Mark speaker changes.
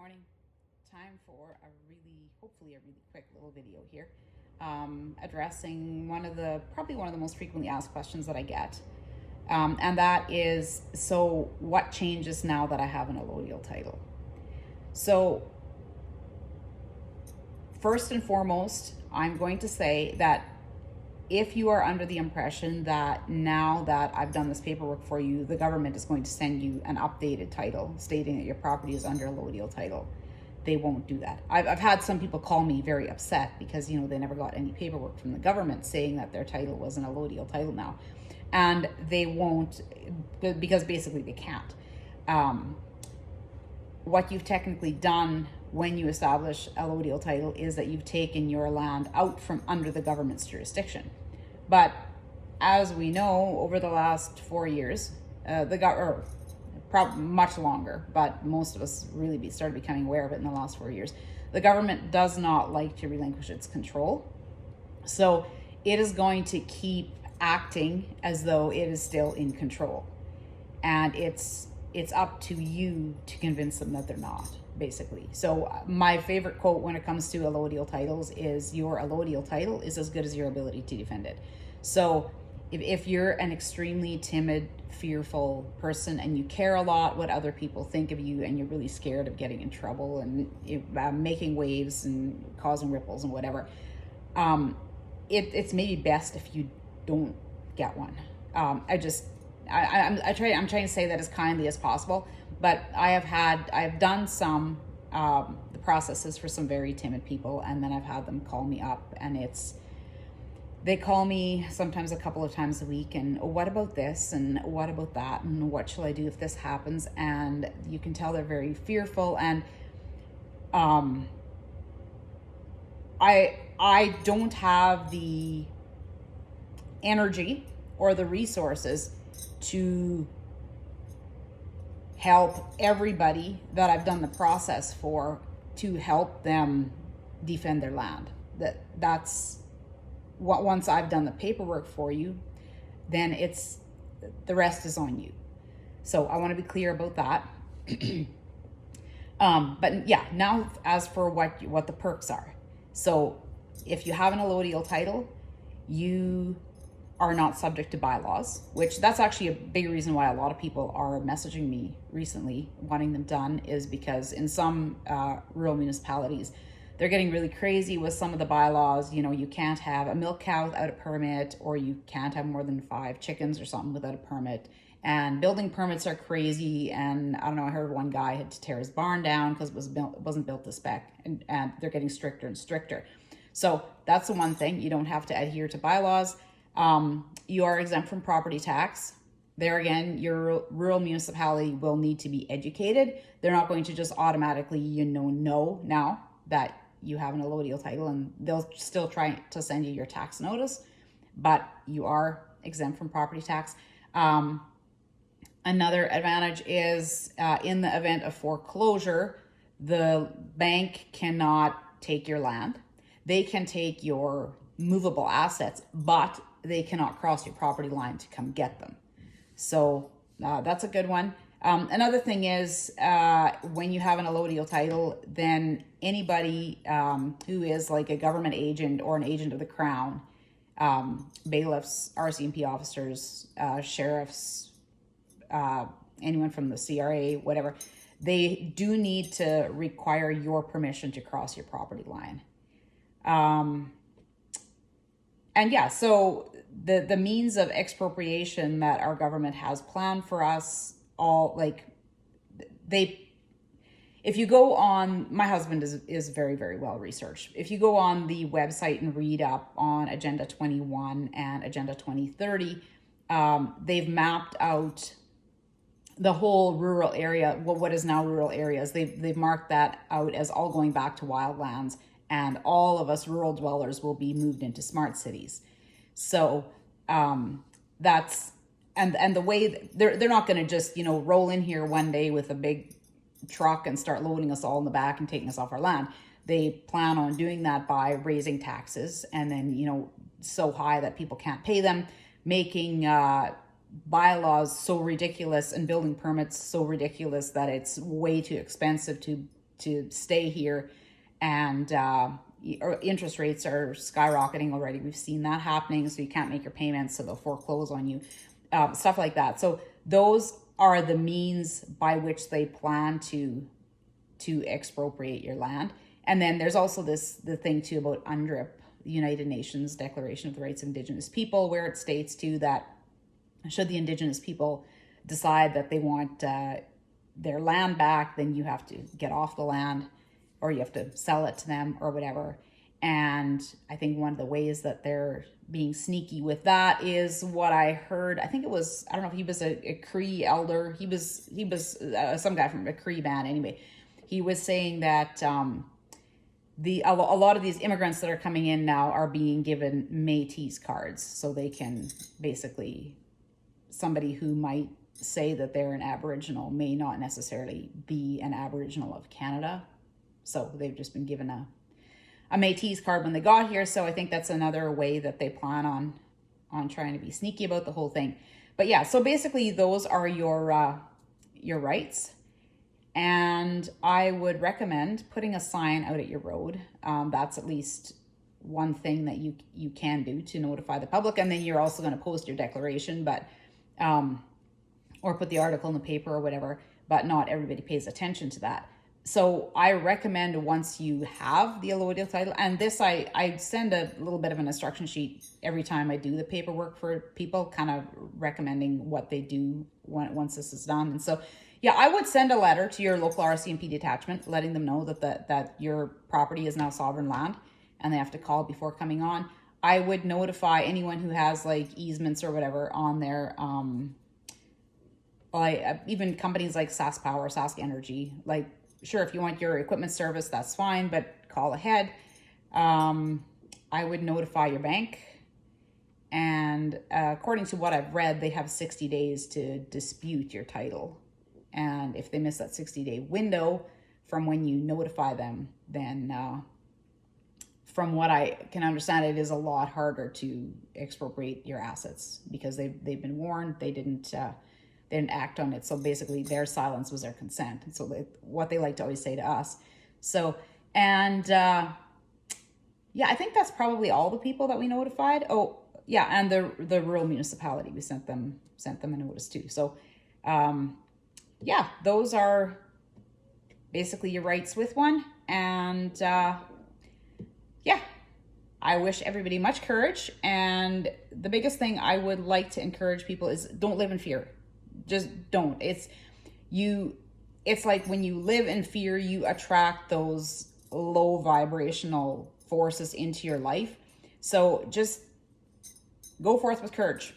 Speaker 1: morning. Time for hopefully a really quick little video here, addressing probably one of the most frequently asked questions that I get. And that is, so what changes now that I have an allodial title? So first and foremost, I'm going to say that if you are under the impression that now that I've done this paperwork for you, the government is going to send you an updated title stating that your property is under allodial title, they won't do that. I've had some people call me very upset because, they never got any paperwork from the government saying that their title was an allodial title now. And they won't, because basically they can't. What you've technically done when you establish allodial title is that you've taken your land out from under the government's jurisdiction. But as we know, over the last 4 years, probably much longer, but most of us really started becoming aware of it in the last 4 years, the government does not like to relinquish its control. So it is going to keep acting as though it is still in control. And it's up to you to convince them that they're not, basically. So my favorite quote when it comes to allodial titles is, your allodial title is as good as your ability to defend it. So if you're an extremely timid, fearful person and you care a lot what other people think of you, and you're really scared of getting in trouble and making waves and causing ripples and whatever, it's maybe best if you don't get one. I'm trying to say that as kindly as possible, but I've done some the processes for some very timid people, and then I've had them call me up, and they call me sometimes a couple of times a week, and what about this, and what about that, and what shall I do if this happens? And you can tell they're very fearful, and I don't have the energy or the resources to help everybody that I've done the process for, to help them defend their land. That's what, once I've done the paperwork for you, then the rest is on you. So I want to be clear about that. But yeah, now as for what the perks are. So if you have an allodial title, you are not subject to bylaws, which that's actually a big reason why a lot of people are messaging me recently wanting them done, is because in some rural municipalities, they're getting really crazy with some of the bylaws. You can't have a milk cow without a permit, or you can't have more than 5 chickens or something without a permit. And building permits are crazy. And I don't know, I heard one guy had to tear his barn down because it wasn't built to spec, and they're getting stricter and stricter. So that's the one thing. You don't have to adhere to bylaws. You are exempt from property tax. There again, your rural municipality will need to be educated. They're not going to just automatically, know now that you have an allodial title, and they'll still try to send you your tax notice, but you are exempt from property tax. Another advantage is, in the event of foreclosure, the bank cannot take your land. They can take your movable assets, but they cannot cross your property line to come get them. So that's a good one. Another thing is, when you have an allodial title, then anybody who is like a government agent or an agent of the Crown, bailiffs, RCMP officers, sheriffs, anyone from the CRA, whatever, they do need to require your permission to cross your property line. And yeah, so the means of expropriation that our government has planned for us, if you go on, my husband is very, very well researched. If you go on the website and read up on Agenda 21 and Agenda 2030, they've mapped out the whole rural area, what is now rural areas. They've marked that out as all going back to wildlands, and all of us rural dwellers will be moved into smart cities. So that's, and the way they're not going to just, roll in here one day with a big truck and start loading us all in the back and taking us off our land. They plan on doing that by raising taxes, and then, so high that people can't pay them, making bylaws so ridiculous and building permits so ridiculous that it's way too expensive to to stay here, and interest rates are skyrocketing already. We've seen that happening, so you can't make your payments, so they'll foreclose on you, stuff like that. So those are the means by which they plan to expropriate your land. And then there's also the thing too about UNDRIP, the United Nations Declaration of the Rights of Indigenous People, where it states too that should the Indigenous people decide that they want their land back, then you have to get off the land, or you have to sell it to them or whatever. And I think one of the ways that they're being sneaky with that is what I heard. I think it was, I don't know if he was a Cree elder. He was some guy from a Cree band anyway. He was saying that a lot of these immigrants that are coming in now are being given Métis cards, so they can basically, somebody who might say that they're an Aboriginal may not necessarily be an Aboriginal of Canada. So they've just been given a Métis card when they got here. So I think that's another way that they plan on trying to be sneaky about the whole thing. But yeah, so basically those are your rights. And I would recommend putting a sign out at your road. That's at least one thing that you can do to notify the public. And then you're also going to post your declaration, but or put the article in the paper or whatever, but not everybody pays attention to that. So I recommend, once you have the allodial title, and this I send a little bit of an instruction sheet every time I do the paperwork for people, kind of recommending what they do once this is done. And so, yeah, I would send a letter to your local RCMP detachment, letting them know that your property is now sovereign land, and they have to call before coming on. I would notify anyone who has like easements or whatever on their, even companies like Sask Power, Sask Energy. Like, sure, if you want your equipment service, that's fine, but call ahead. I would notify your bank. And according to what I've read, they have 60 days to dispute your title. And if they miss that 60-day window from when you notify them, then from what I can understand, it is a lot harder to expropriate your assets, because they've been warned. They didn't act on it. So basically their silence was their consent. And so what they like to always say to us. So, and yeah, I think that's probably all the people that we notified. Oh yeah. And the rural municipality, we sent them a notice too. So, yeah, those are basically your rights with one. And yeah, I wish everybody much courage. And the biggest thing I would like to encourage people is don't live in fear. Just don't. It's like when you live in fear, you attract those low vibrational forces into your life. So just go forth with courage.